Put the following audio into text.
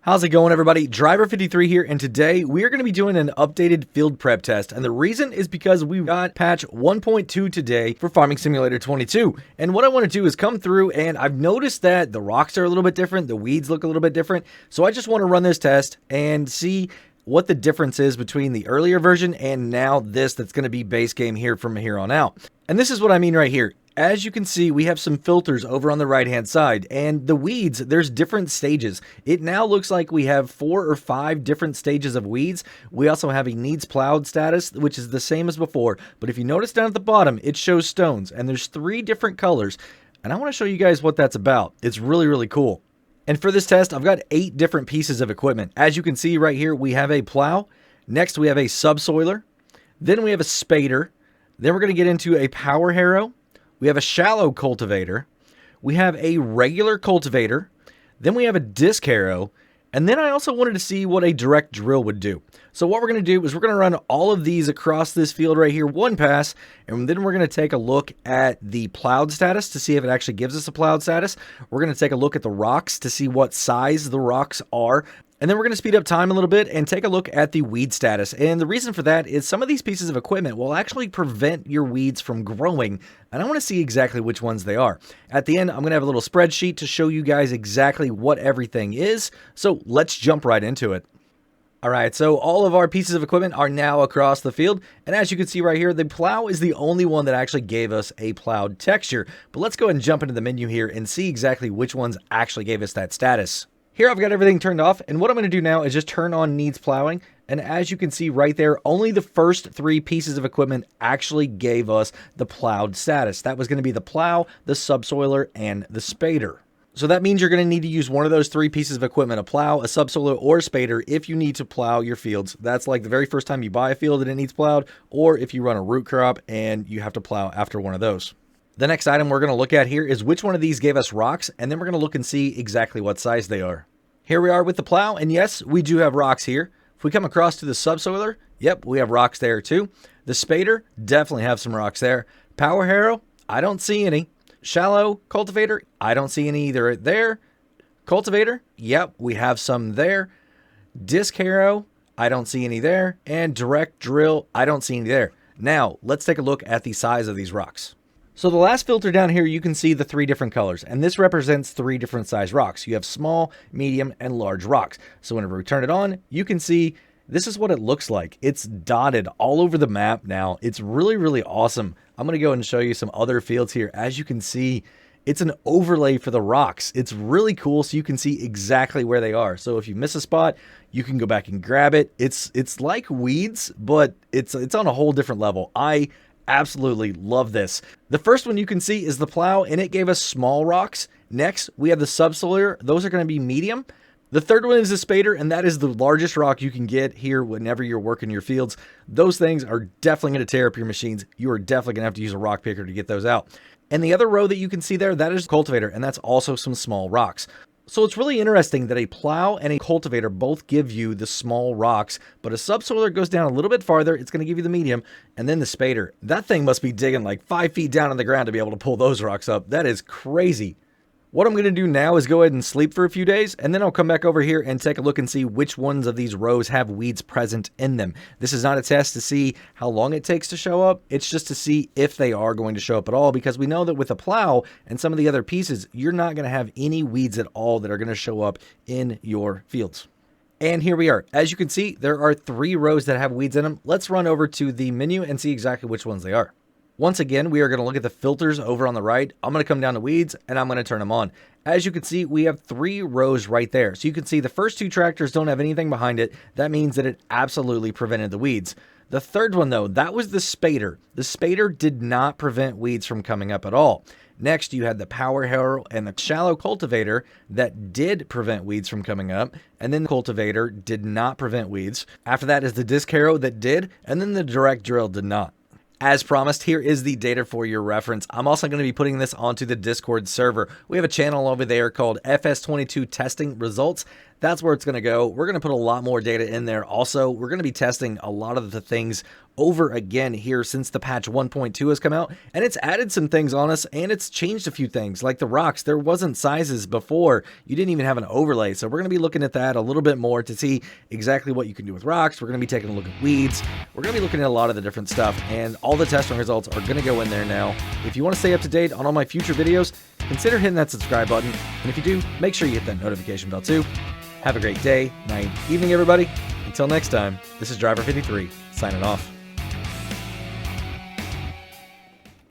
How's it going, everybody? Driver53 here, and today we are going to be doing an updated field prep test, and the reason is because we got patch 1.2 today for Farming Simulator 22, and what I want to do is come through, and I've noticed that the rocks are a little bit different, the weeds look a little bit different, so I just want to run this test and see what the difference is between the earlier version and now this that's going to be base game here from here on out. And this is what I mean right here. As you can see, we have some filters over on the right-hand side, and the weeds, there's different stages. It now looks like we have 4 or 5 different stages of weeds. We also have a needs plowed status, which is the same as before, but if you notice down at the bottom, it shows stones, and there's 3 different colors, and I want to show you guys what that's about. It's really, really cool. And for this test, I've got 8 different pieces of equipment. As you can see right here, we have a plow. Next, we have a subsoiler. Then we have a spader. Then we're going to get into a power harrow. We have a shallow cultivator, we have a regular cultivator, then we have a disc harrow, and then I also wanted to see what a direct drill would do. So what we're going to do is we're going to run all of these across this field right here, one pass, and then we're going to take a look at the plowed status to see if it actually gives us a plowed status. We're going to take a look at the rocks to see what size the rocks are. And then we're going to speed up time a little bit and take a look at the weed status. And the reason for that is some of these pieces of equipment will actually prevent your weeds from growing. And I want to see exactly which ones they are. At the end, I'm going to have a little spreadsheet to show you guys exactly what everything is. So let's jump right into it. All right, so all of our pieces of equipment are now across the field. And as you can see right here, the plow is the only one that actually gave us a plowed texture. But let's go ahead and jump into the menu here and see exactly which ones actually gave us that status. Here I've got everything turned off, and what I'm going to do now is just turn on needs plowing, and as you can see right there, only the first 3 pieces of equipment actually gave us the plowed status. That was going to be the plow, the subsoiler, and the spader. So that means you're going to need to use one of those 3 pieces of equipment, a plow, a subsoiler, or a spader, if you need to plow your fields. That's like the very first time you buy a field and it needs plowed, or if you run a root crop and you have to plow after one of those. The next item we're going to look at here is which one of these gave us rocks, and then we're going to look and see exactly what size they are. Here we are with the plow, and yes, we do have rocks here. If we come across to the subsoiler, yep, we have rocks there too. The spader, definitely have some rocks there. Power harrow, I don't see any. Shallow cultivator, I don't see any either there. Cultivator, yep, we have some there. Disc harrow, I don't see any there. And direct drill, I don't see any there. Now, let's take a look at the size of these rocks. So the last filter down here, you can see the 3 different colors, and this represents 3 different size rocks. You have small, medium, and large rocks. So whenever we turn it on, you can see this is what it looks like. It's dotted all over the map now. It's really, really awesome. I'm going to go and show you some other fields here. As you can see, it's an overlay for the rocks. It's really cool, so you can see exactly where they are. So if you miss a spot, you can go back and grab it. It's like weeds, but it's on a whole different level. I absolutely love this. The first one you can see is the plow, and it gave us small rocks. Next, we have the subsoiler. Those are going to be medium. The third one is the spader, and that is the largest rock you can get here whenever you're working your fields. Those things are definitely going to tear up your machines. You are definitely going to have to use a rock picker to get those out. And the other row that you can see there, that is the cultivator, and that's also some small rocks. So it's really interesting that a plow and a cultivator both give you the small rocks, but a subsoiler goes down a little bit farther. It's going to give you the medium, and then the spader. That thing must be digging like 5 feet down on the ground to be able to pull those rocks up. That is crazy. What I'm going to do now is go ahead and sleep for a few days, and then I'll come back over here and take a look and see which ones of these rows have weeds present in them. This is not a test to see how long it takes to show up. It's just to see if they are going to show up at all, because we know that with a plow and some of the other pieces, you're not going to have any weeds at all that are going to show up in your fields. And here we are. As you can see, there are 3 rows that have weeds in them. Let's run over to the menu and see exactly which ones they are. Once again, we are going to look at the filters over on the right. I'm going to come down to weeds, and I'm going to turn them on. As you can see, we have 3 rows right there. So you can see the first 2 tractors don't have anything behind it. That means that it absolutely prevented the weeds. The third one, though, that was the spader. The spader did not prevent weeds from coming up at all. Next, you had the power harrow and the shallow cultivator that did prevent weeds from coming up, and then the cultivator did not prevent weeds. After that is the disc harrow that did, and then the direct drill did not. As promised, here is the data for your reference. I'm also going to be putting this onto the Discord server. We have a channel over there called FS22 Testing Results. that's where it's going to go. We're going to put a lot more data in there. Also, we're going to be testing a lot of the things over again here since the patch 1.2 has come out, and it's added some things on us, and it's changed a few things like the rocks. There wasn't sizes before. You didn't even have an overlay. So we're going to be looking at that a little bit more to see exactly what you can do with rocks. We're going to be taking a look at weeds. We're going to be looking at a lot of the different stuff, and all the testing results are going to go in there now. If you want to stay up to date on all my future videos, consider hitting that subscribe button. And if you do, make sure you hit that notification bell too. Have a great day, night, evening, everybody. Until next time, this is Driver 53 signing off.